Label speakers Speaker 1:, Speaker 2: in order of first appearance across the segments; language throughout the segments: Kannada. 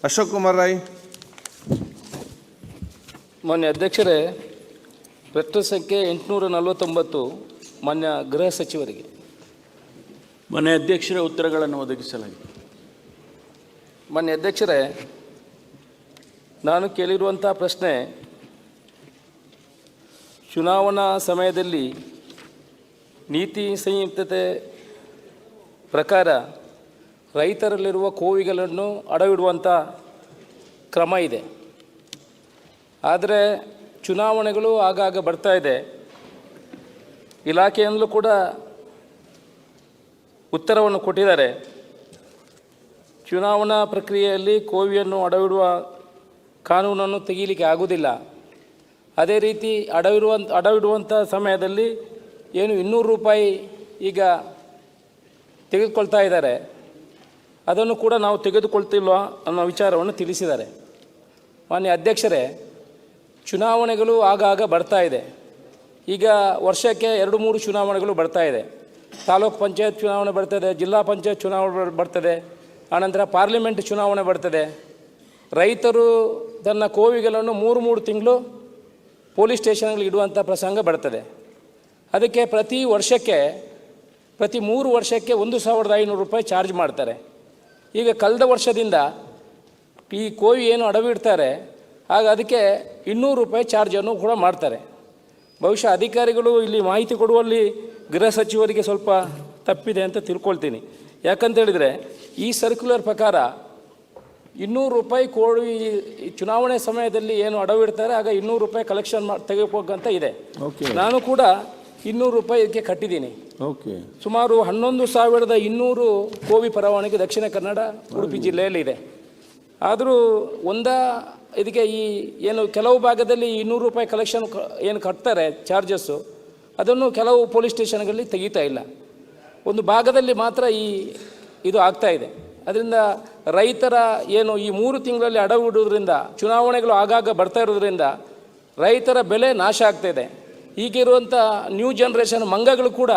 Speaker 1: ಅಶೋಕ್ ಕುಮಾರ್ ರೈ.
Speaker 2: ಮಾನ್ಯ ಅಧ್ಯಕ್ಷರೇ, ಪ್ರಶ್ನೆ ಸಂಖ್ಯೆ 849 ಮಾನ್ಯ ಗೃಹ ಸಚಿವರಿಗೆ.
Speaker 3: ಮಾನ್ಯ ಅಧ್ಯಕ್ಷರೇ, ಉತ್ತರಗಳನ್ನು ಒದಗಿಸಲಾಗಿದೆ.
Speaker 2: ಮಾನ್ಯ ಅಧ್ಯಕ್ಷರೇ, ನಾನು ಕೇಳಿರುವಂಥ ಪ್ರಶ್ನೆ, ಚುನಾವಣಾ ಸಮಯದಲ್ಲಿ ನೀತಿ ಸಂಹಿತೆ ಪ್ರಕಾರ ರೈತರಲ್ಲಿರುವ ಕೋವಿಗಳನ್ನು ಅಡವಿಡುವಂಥ ಕ್ರಮ ಇದೆ. ಆದರೆ ಚುನಾವಣೆಗಳು ಆಗಾಗ ಬರ್ತಾ ಇದೆ. ಇಲಾಖೆಯಿಂದಲೂ ಕೂಡ ಉತ್ತರವನ್ನು ಕೊಟ್ಟಿದ್ದಾರೆ. ಚುನಾವಣಾ ಪ್ರಕ್ರಿಯೆಯಲ್ಲಿ ಕೋವಿಯನ್ನು ಅಡವಿಡುವ ಕಾನೂನನ್ನು ತೆಗೀಲಿಕ್ಕೆ ಆಗುವುದಿಲ್ಲ. ಅದೇ ರೀತಿ ಅಡವಿಡುವಂಥ ಸಮಯದಲ್ಲಿ ಏನು 200 ರೂಪಾಯಿ ಈಗ ತೆಗೆದುಕೊಳ್ತಾ ಇದ್ದಾರೆ, ಅದನ್ನು ಕೂಡ ನಾವು ತೆಗೆದುಕೊಳ್ತಿಲ್ವ ಅನ್ನೋ ವಿಚಾರವನ್ನು ತಿಳಿಸಿದ್ದಾರೆ. ಮಾನ್ಯ ಅಧ್ಯಕ್ಷರೇ, ಚುನಾವಣೆಗಳು ಆಗಾಗ ಬರ್ತಾ ಇದೆ. ಈಗ ವರ್ಷಕ್ಕೆ 2-3 ಚುನಾವಣೆಗಳು ಬರ್ತಾ ಇದೆ. ತಾಲೂಕು ಪಂಚಾಯತ್ ಚುನಾವಣೆ ಬರ್ತದೆ, ಜಿಲ್ಲಾ ಪಂಚಾಯತ್ ಚುನಾವಣೆ ಬರ್ತದೆ, ಆನಂತರ ಪಾರ್ಲಿಮೆಂಟ್ ಚುನಾವಣೆ ಬರ್ತದೆ. ರೈತರು ತನ್ನ ಕೋವಿಗಳನ್ನು 3 ತಿಂಗಳು ಪೊಲೀಸ್ ಸ್ಟೇಷನ್ಗಳಿಗೆ ಇಡುವಂಥ ಪ್ರಸಂಗ ಬರ್ತದೆ. ಅದಕ್ಕೆ ಪ್ರತಿ 3 ವರ್ಷಕ್ಕೆ 1,500 ರೂಪಾಯಿ ಚಾರ್ಜ್ ಮಾಡ್ತಾರೆ. ಈಗ ಕಳೆದ ವರ್ಷದಿಂದ ಈ ಕೋವಿ ಏನು ಅಡವಿಡ್ತಾರೆ, ಆಗ ಅದಕ್ಕೆ 200 ರೂಪಾಯಿ ಚಾರ್ಜನ್ನು ಕೂಡ ಮಾಡ್ತಾರೆ. ಬಹುಶಃ ಅಧಿಕಾರಿಗಳು ಇಲ್ಲಿ ಮಾಹಿತಿ ಕೊಡುವಲ್ಲಿ ಗೃಹ ಸಚಿವರಿಗೆ ಸ್ವಲ್ಪ ತಪ್ಪಿದೆ ಅಂತ ತಿಳ್ಕೊಳ್ತೀನಿ. ಯಾಕಂತೇಳಿದರೆ ಈ ಸರ್ಕ್ಯುಲರ್ ಪ್ರಕಾರ 200 ರೂಪಾಯಿ ಕೋವಿ ಚುನಾವಣೆ ಸಮಯದಲ್ಲಿ ಏನು ಅಡವಿಡ್ತಾರೆ, ಆಗ 200 ರೂಪಾಯಿ ಕಲೆಕ್ಷನ್ ತೆಗೆದುಕೋಗಂತ ಇದೆ. ನಾನು ಕೂಡ 200 ರೂಪಾಯಿ ಇದಕ್ಕೆ ಕಟ್ಟಿದ್ದೀನಿ. ಸುಮಾರು 11,200 ಕೋವಿ ಪರವಾನಗಿ ದಕ್ಷಿಣ ಕನ್ನಡ, ಉಡುಪಿ ಜಿಲ್ಲೆಯಲ್ಲಿ ಇದೆ. ಆದರೂ ಇದಕ್ಕೆ ಈ ಏನು ಕೆಲವು ಭಾಗದಲ್ಲಿ 200 ರೂಪಾಯಿ ಕಲೆಕ್ಷನ್ ಏನು ಕಟ್ತಾರೆ ಚಾರ್ಜಸ್ಸು, ಅದನ್ನು ಕೆಲವು ಪೊಲೀಸ್ ಸ್ಟೇಷನ್ಗಳಲ್ಲಿ ತೆಗೀತಾ ಇಲ್ಲ. ಒಂದು ಭಾಗದಲ್ಲಿ ಮಾತ್ರ ಇದು ಆಗ್ತಾ ಇದೆ. ಅದರಿಂದ ರೈತರ ಏನು ಈ 3 ತಿಂಗಳಲ್ಲಿ ಅಡವಿಡುವುದರಿಂದ, ಚುನಾವಣೆಗಳು ಆಗಾಗ ಬರ್ತಾ ಇರೋದ್ರಿಂದ ರೈತರ ಬೆಲೆ ನಾಶ ಆಗ್ತಾಯಿದೆ. ಈಗಿರುವಂಥ ನ್ಯೂ ಜನ್ರೇಷನ್ ಮಂಗಗಳು ಕೂಡ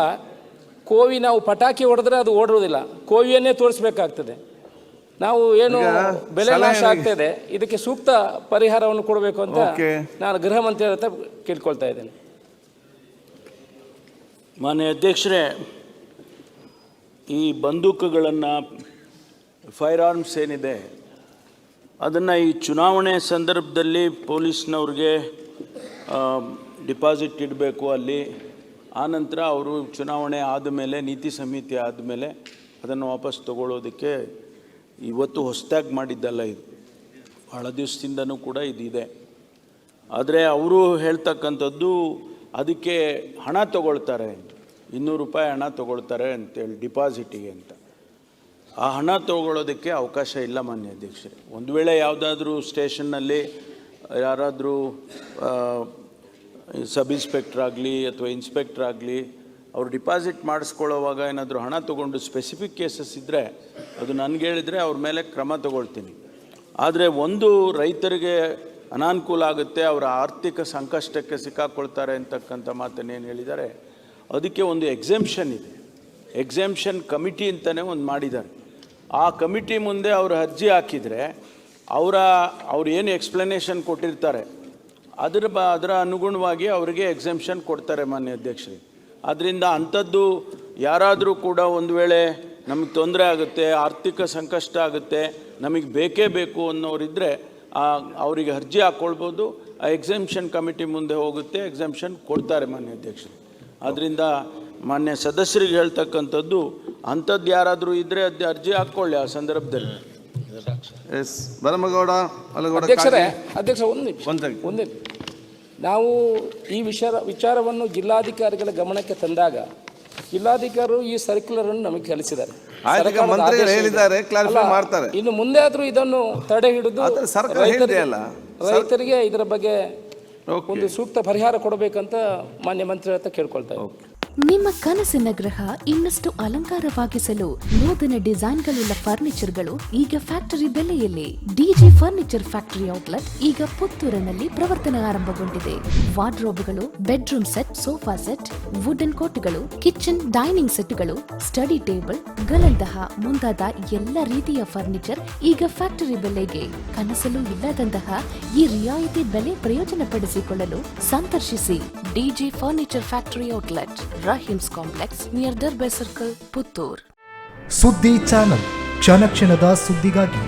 Speaker 2: ಕೋವಿ ನಾವು ಪಟಾಕಿ ಹೊಡೆದ್ರೆ ಅದು ಓಡಿರೋದಿಲ್ಲ, ಕೋವಿಯನ್ನೇ ತೋರಿಸ್ಬೇಕಾಗ್ತದೆ. ನಾವು ಏನು ಬೆಲೆ ನಾಶ ಆಗ್ತಾಯಿದೆ, ಇದಕ್ಕೆ ಸೂಕ್ತ ಪರಿಹಾರವನ್ನು ಕೊಡಬೇಕು ಅಂತ ನಾನು ಗೃಹ ಮಂತ್ರಿ ಹತ್ರ ಕೇಳ್ಕೊಳ್ತಾ ಇದ್ದೇನೆ.
Speaker 3: ಮಾನ್ಯ ಅಧ್ಯಕ್ಷರೇ, ಈ ಬಂದೂಕುಗಳನ್ನು, ಫೈರ್ ಆರ್ಮ್ಸ್ ಏನಿದೆ, ಅದನ್ನು ಈ ಚುನಾವಣೆ ಸಂದರ್ಭದಲ್ಲಿ ಪೊಲೀಸ್ನವ್ರಿಗೆ ಡಿಪಾಸಿಟ್ ಇಡಬೇಕು ಅಲ್ಲಿ. ಆನಂತರ ಅವರು ಚುನಾವಣೆ ಆದಮೇಲೆ, ನೀತಿ ಸಂಹಿತೆ ಆದಮೇಲೆ ಅದನ್ನು ವಾಪಸ್ ತಗೊಳ್ಳೋದಕ್ಕೆ ಇವತ್ತು ಹೊಸದಾಗಿ ಮಾಡಿದ್ದಲ್ಲ, ಇದು ಭಾಳ ದಿವಸದಿಂದನೂ ಕೂಡ ಇದಿದೆ. ಆದರೆ ಅವರು ಹೇಳ್ತಕ್ಕಂಥದ್ದು ಅದಕ್ಕೆ ಹಣ ತಗೊಳ್ತಾರೆ, 200 ರೂಪಾಯಿ ಹಣ ತಗೊಳ್ತಾರೆ ಅಂತೇಳಿ ಡಿಪಾಸಿಟಿಗೆ ಅಂತ. ಆ ಹಣ ತಗೊಳ್ಳೋದಕ್ಕೆ ಅವಕಾಶ ಇಲ್ಲ ಮಾನ್ಯ ಅಧ್ಯಕ್ಷರೇ. ಒಂದು ವೇಳೆ ಯಾವುದಾದ್ರೂ ಸ್ಟೇಷನ್ನಲ್ಲಿ ಯಾರಾದರೂ ಸಬ್ ಇನ್ಸ್ಪೆಕ್ಟ್ರ್ ಆಗಲಿ ಅಥವಾ ಇನ್ಸ್ಪೆಕ್ಟ್ರ್ ಆಗಲಿ ಅವರು ಡಿಪಾಸಿಟ್ ಮಾಡಿಸ್ಕೊಳ್ಳೋವಾಗ ಏನಾದರೂ ಹಣ ತೊಗೊಂಡು ಸ್ಪೆಸಿಫಿಕ್ ಕೇಸಸ್ ಇದ್ದರೆ ಅದು ನನಗೆ ಹೇಳಿದರೆ ಅವ್ರ ಮೇಲೆ ಕ್ರಮ ತಗೊಳ್ತೀನಿ. ಆದರೆ ಒಂದು ರೈತರಿಗೆ ಅನಾನುಕೂಲ ಆಗುತ್ತೆ, ಅವರ ಆರ್ಥಿಕ ಸಂಕಷ್ಟಕ್ಕೆ ಸಿಕ್ಕಾಕೊಳ್ತಾರೆ ಅಂತಕ್ಕಂಥ ಮಾತನ್ನೇನು ಹೇಳಿದ್ದಾರೆ, ಅದಕ್ಕೆ ಒಂದು ಎಕ್ಸೆಂಪ್ಷನ್ ಇದೆ. ಎಕ್ಸೆಂಪ್ಷನ್ ಕಮಿಟಿ ಅಂತಲೇ ಒಂದು ಮಾಡಿದ್ದಾರೆ. ಆ ಕಮಿಟಿ ಮುಂದೆ ಅವರು ಅರ್ಜಿ ಹಾಕಿದರೆ ಅವ್ರು ಏನು ಎಕ್ಸ್ಪ್ಲನೇಷನ್ ಕೊಟ್ಟಿರ್ತಾರೆ ಅದರ ಅನುಗುಣವಾಗಿ ಅವರಿಗೆ ಎಕ್ಸೆಂಪ್ಷನ್ ಕೊಡ್ತಾರೆ ಮಾನ್ಯ ಅಧ್ಯಕ್ಷರೇ. ಆದ್ದರಿಂದ ಅಂಥದ್ದು ಯಾರಾದರೂ ಕೂಡ ಒಂದು ವೇಳೆ ನಮಗೆ ತೊಂದರೆ ಆಗುತ್ತೆ, ಆರ್ಥಿಕ ಸಂಕಷ್ಟ ಆಗುತ್ತೆ, ನಮಗೆ ಬೇಕೇ ಬೇಕು ಅನ್ನೋರಿದ್ದರೆ ಅವರಿಗೆ ಅರ್ಜಿ ಹಾಕ್ಕೊಳ್ಬೋದು. ಆ ಎಕ್ಸೆಂಪ್ಷನ್ ಕಮಿಟಿ ಮುಂದೆ ಹೋಗುತ್ತೆ, ಎಕ್ಸೆಂಪ್ಷನ್ ಕೊಡ್ತಾರೆ ಮಾನ್ಯ ಅಧ್ಯಕ್ಷರೇ. ಆದ್ದರಿಂದ ಮಾನ್ಯ ಸದಸ್ಯರಿಗೆ ಹೇಳ್ತಕ್ಕಂಥದ್ದು, ಅಂಥದ್ದು ಯಾರಾದರೂ ಇದ್ದರೆ ಅದು ಅರ್ಜಿ ಹಾಕ್ಕೊಳ್ಳಿ ಆ ಸಂದರ್ಭದಲ್ಲಿ.
Speaker 2: ಅಧ್ಯಕ್ಷ ಒಂದೇ ನಾವು ಈ ವಿಚಾರವನ್ನು ಜಿಲ್ಲಾಧಿಕಾರಿಗಳ ಗಮನಕ್ಕೆ ತಂದಾಗ ಜಿಲ್ಲಾಧಿಕಾರಿಗಳು ಈ ಸರ್ಕ್ಯುಲರನ್ನು ನಮಗೆ ಕಳಿಸಿದ್ದಾರೆ. ಇನ್ನು ಮುಂದೆ ಆದರೂ ಇದನ್ನು ತಡೆ ಹಿಡಿದು ರೈತರಿಗೆ ಇದರ ಬಗ್ಗೆ ಒಂದು ಸೂಕ್ತ ಪರಿಹಾರ ಕೊಡಬೇಕಂತ ಮಾನ್ಯ ಮಂತ್ರಿ ಹತ್ರ ಕೇಳ್ಕೊಳ್ತಾ ಇದ್ದೀನಿ.
Speaker 1: ನಿಮ್ಮ ಕನಸಿನ ಗೃಹ ಇನ್ನಷ್ಟು ಅಲಂಕಾರವಾಗಿಸಲು ನೂತನ ಡಿಸೈನ್ಗಳುಳ್ಳ ಫರ್ನಿಚರ್ಗಳು ಈಗ ಫ್ಯಾಕ್ಟರಿ ಬೆಲೆಯಲ್ಲಿ. ಡಿಜೆ ಫರ್ನಿಚರ್ ಫ್ಯಾಕ್ಟರಿ ಔಟ್ಲೆಟ್ ಈಗ ಪುತ್ತೂರಿನಲ್ಲಿ ಪ್ರವರ್ತನೆ ಆರಂಭಗೊಂಡಿದೆ. ವಾರ್ಡ್ರೋಬ್ಗಳು, bedroom set, sofa set, wooden ಕೋಟ್ಗಳು, ಕಿಚನ್ ಡೈನಿಂಗ್ ಸೆಟ್ಗಳು, ಸ್ಟಡಿ ಟೇಬಲ್ ಗಳಂತಹ ಮುಂತಾದ ಎಲ್ಲ ರೀತಿಯ ಫರ್ನಿಚರ್ ಈಗ ಫ್ಯಾಕ್ಟರಿ ಬೆಲೆಗೆ. ಕನಸಲು ಇಲ್ಲದಂತಹ ಈ ರಿಯಾಯಿತಿ ಬೆಲೆ ಪ್ರಯೋಜನ ಪಡಿಸಿಕೊಳ್ಳಲು ಸಂದರ್ಶಿಸಿ DJ furniture factory outlet, 𝐼𝐻𝐿 complex near Darbe circle, Puttur.
Speaker 4: Suddi channel, ಕ್ಷಣ ಕ್ಷಣದ ಸುದ್ದಿಗಾಗಿ.